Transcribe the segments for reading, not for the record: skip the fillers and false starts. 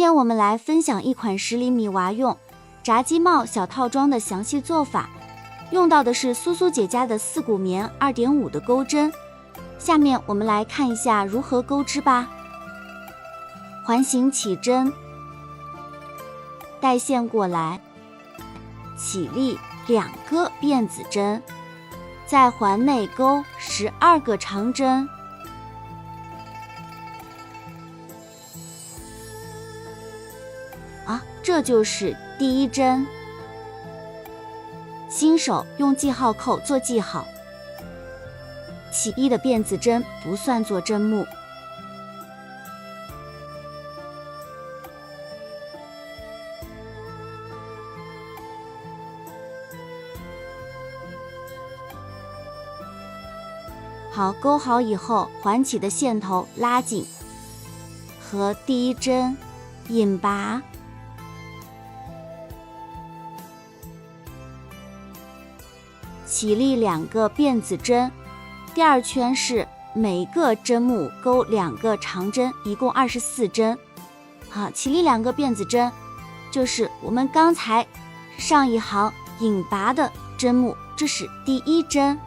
天我们来分享一款10厘米娃用炸鸡帽小套装的详细做法，用到的是苏苏姐家的4股棉 2.5 的钩针。下面我们来看一下如何钩织吧。环形起针，带线过来，起立2个辫子针，在环内钩12个长针。这就是第一针。新手用记号扣做记号，起1的辫子针不算作针目。好，钩好以后，环起的线头拉紧，和第一针引拔，起立2个辫子针，第2圈是每个针目钩2个长针，一共24针。好，起立2个辫子针，就是我们刚才上一行引拔的针目，这是第1针，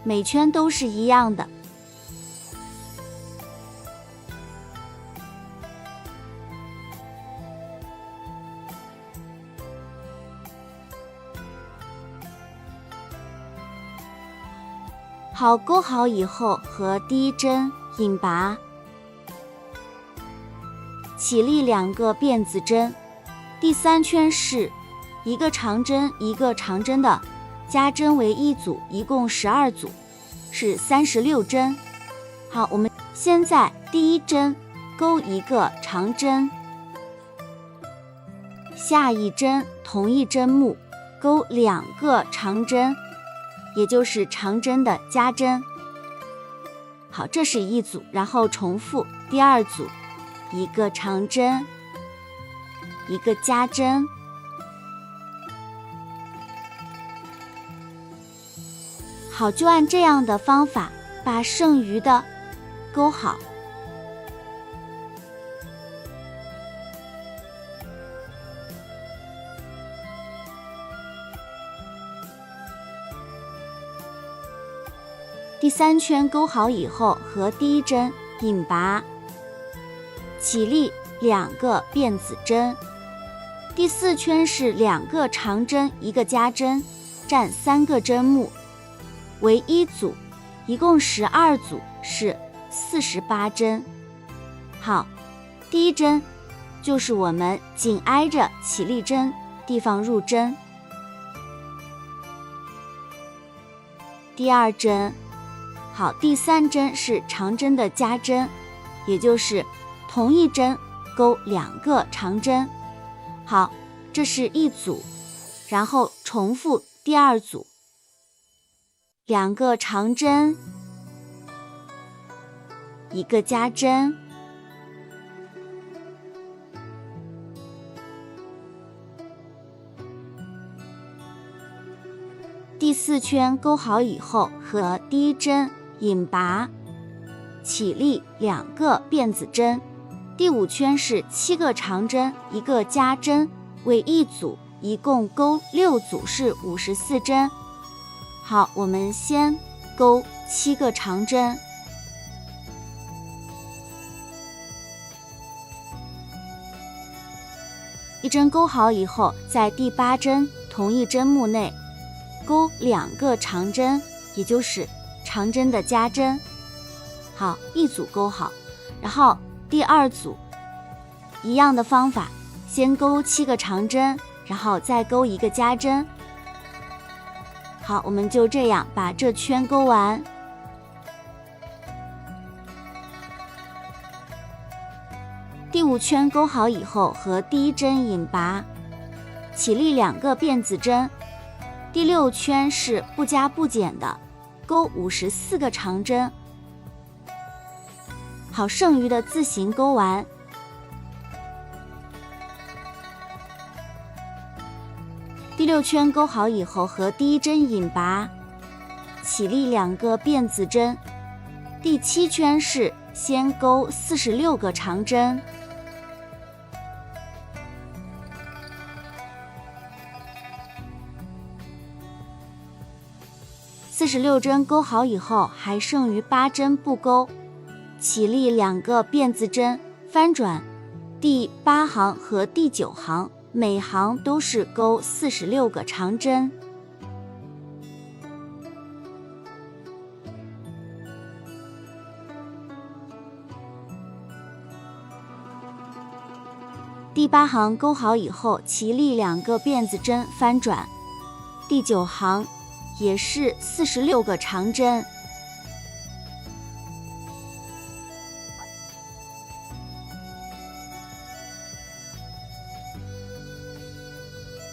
每圈都是一样的。好，钩好以后，和第1针引拔，起立2个辫子针，第3圈是一个长针一个长针的加针为1组，一共12组，是36针。好，我们先在第1针钩1个长针，下一针同一针目钩2个长针，也就是长针的加针。好，这是1组，然后重复第2组，一个长针，一个加针。好，就按这样的方法把剩余的钩好。第3圈钩好以后，和第1针引拔，起立2个辫子针，第4圈是2个长针一个加针，占3个针目为1组，一共12组，是48针。好，第1针就是我们紧挨着起立针地方入针，第2针。好，第3针是长针的加针，也就是同一针钩2个长针。好，这是1组，然后重复第2组，2个长针，一个加针，第4圈钩好以后，和第1针引拔，起立2个辫子针，第5圈是7个长针一个加针为1组，一共钩6组，是54针。好，我们先钩7个长针，一针钩好以后，在第8针同一针目内钩2个长针，也就是长针的加针。好，1组钩好，然后第2组一样的方法，先钩7个长针，然后再钩一个加针。好，我们就这样把这圈钩完。第5圈钩好以后，和第1针引拔，起立2个辫子针，第6圈是不加不减的钩54个长针。好，剩余的自行钩完。第6圈钩好以后，和第1针引拔，起立2个辫子针，第7圈是先钩46个长针。46针钩好以后，还剩余8针不钩，起立2个辫子针，翻转第8行和第9行，每行都是钩46个长针。第8行钩好以后，起立2个辫子针，翻转第9行也是46个长针。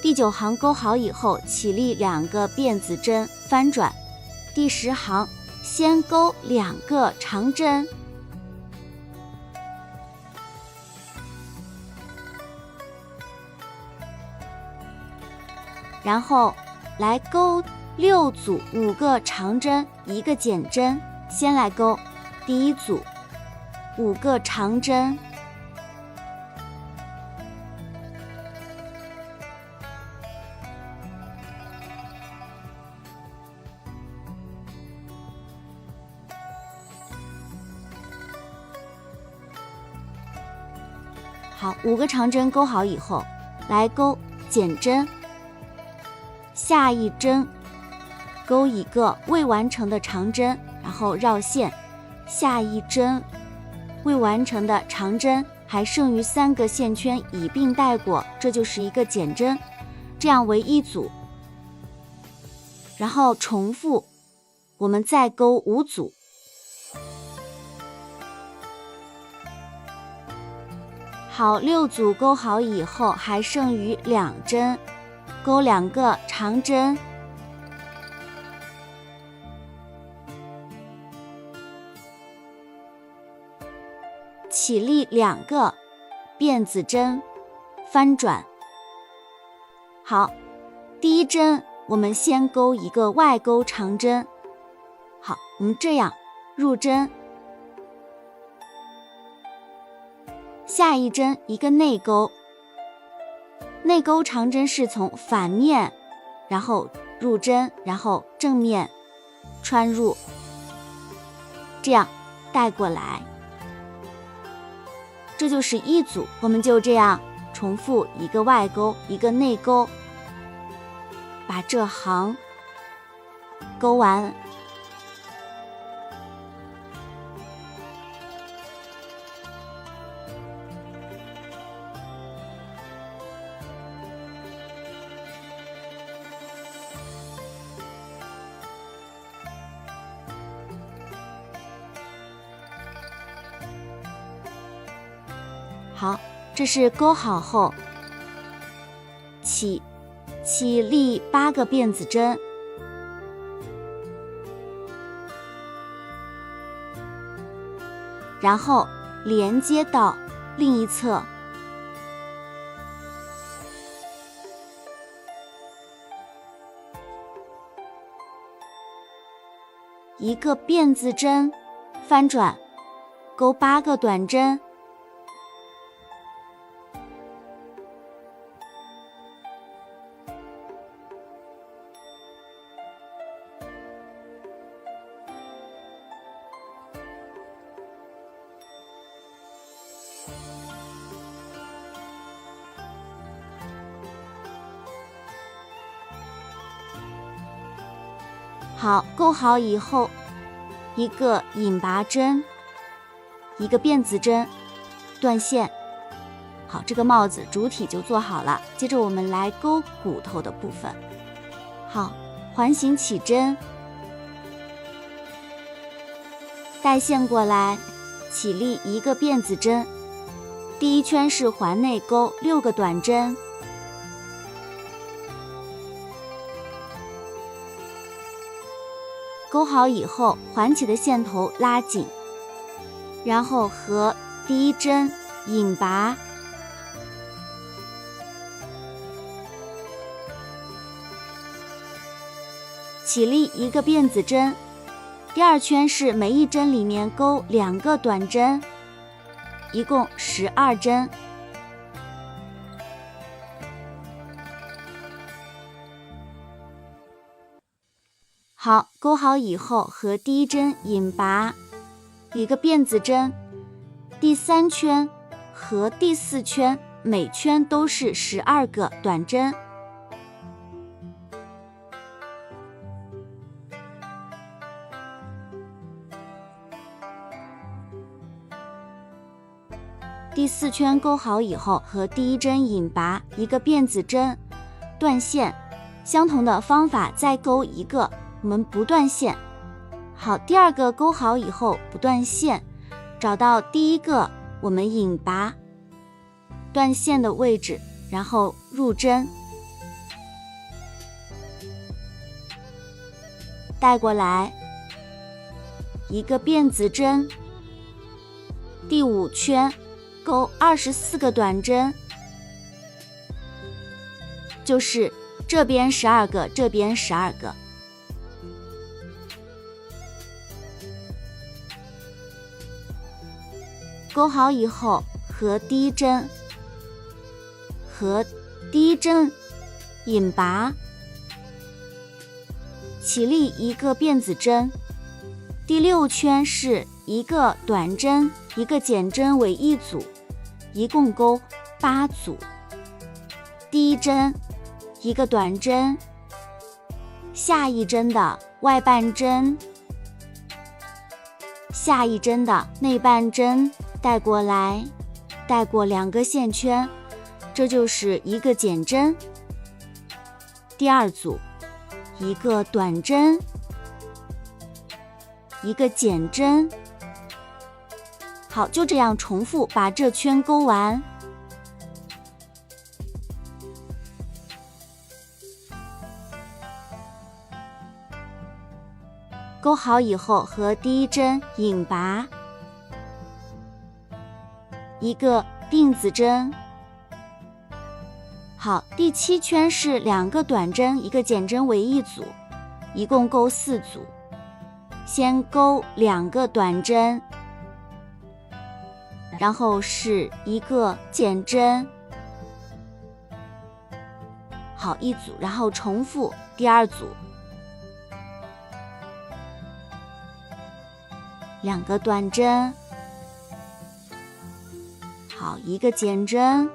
第9行钩好以后，起立2个辫子针，翻转第10行，先钩2个长针，然后来钩6组5个长针1个减针，先来钩第1组5个长针，好，5个长针钩好以后，来钩减针，下一针钩一个未完成的长针，然后绕线，下一针未完成的长针，还剩余3个线圈一并带过，这就是一个减针，这样为1组，然后重复，我们再钩5组。好，6组钩好以后，还剩余2针，钩2个长针，起立2个辫子针，翻转。好，第1针我们先钩一个外钩长针，好，我们这样入针，下一针一个内钩，内钩长针是从反面，然后入针，然后正面穿入，这样带过来，这就是1组。我们就这样重复一个外钩一个内钩，把这行钩完。好，这是钩好后，起立8个辫子针，然后连接到另一侧，一个辫子针，翻转，钩8个短针，好，钩好以后，一个引拔针，一个辫子针，断线。好，这个帽子主体就做好了。接着我们来钩骨头的部分。好，环形起针，带线过来，起立一个辫子针，第1圈是环内钩6个短针，钩好以后，环起的线头拉紧，然后和第1针引拔，起立一个辫子针，第2圈是每一针里面钩2个短针，一共12针。好，钩好以后和第一针引拔一个辫子针，第3圈和第4圈每圈都是12个短针。第4圈钩好以后和第1针引拔一个辫子针，断线，相同的方法再钩一个，我们不断线。好，第2个钩好以后不断线，找到第1个我们引拔断线的位置，然后入针，带过来一个辫子针，第5圈钩24个短针，就是这边12个，这边12个。钩好以后和第1针引拔，起立一个辫子针，第6圈是一个短针一个减针为一组，一共钩8组。第1针一个短针，下一针的外半针，下一针的内半针带过来，带过2个线圈，这就是一个减针。第2组一个短针一个减针。好，就这样重复把这圈钩完。钩好以后和第1针引拔一个并子针。好，第7圈是2个短针一个减针为一组，一共钩4组。先钩2个短针，然后是一个减针，好，一组，然后重复第2组，2个短针，好，一个减针，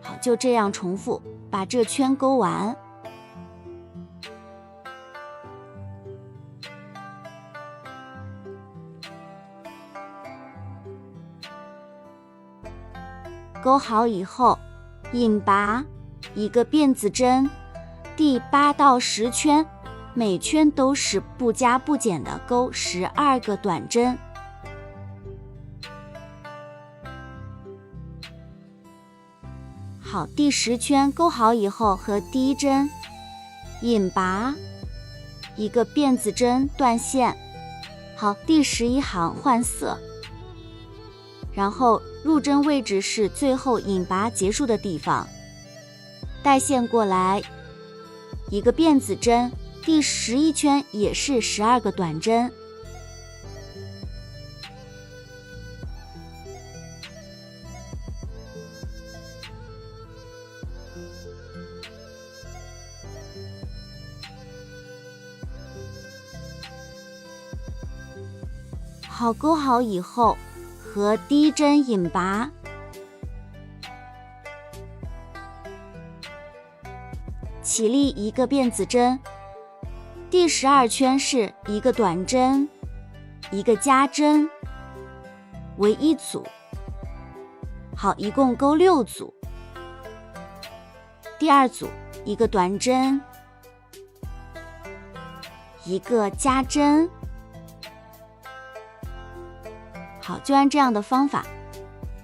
好，就这样重复把这圈钩完。钩好以后引拔一个辫子针，第8到10圈每圈都是不加不减的钩12个短针。好，第10圈钩好以后和第1针引拔一个辫子针断线。好，第11行换色，然后入针位置是最后引拔结束的地方，带线过来一个辫子针，第11圈也是12个短针。好，钩好以后和第1针引拔，起立一个辫子针，第12圈是一个短针一个加针为一组，好，一共钩6组。第2组一个短针一个加针，好，就按这样的方法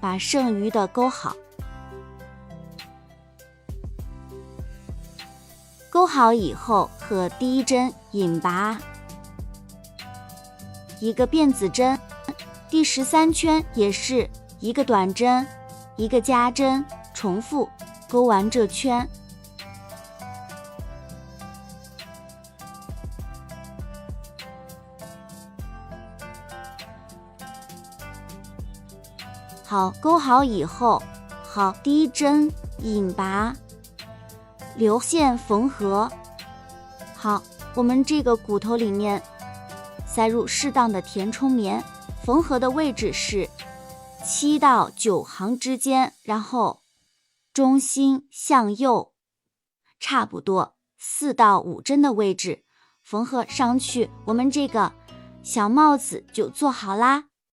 把剩余的钩好。钩好以后和第1针引拔一个辫子针，第13圈也是一个短针一个加针，重复钩完这圈。好，钩好以后，好，第1针引拔留线缝合。好，我们这个骨头里面塞入适当的填充棉，缝合的位置是7到9行之间，然后中心向右，差不多4到5针的位置缝合上去，我们这个小帽子就做好啦。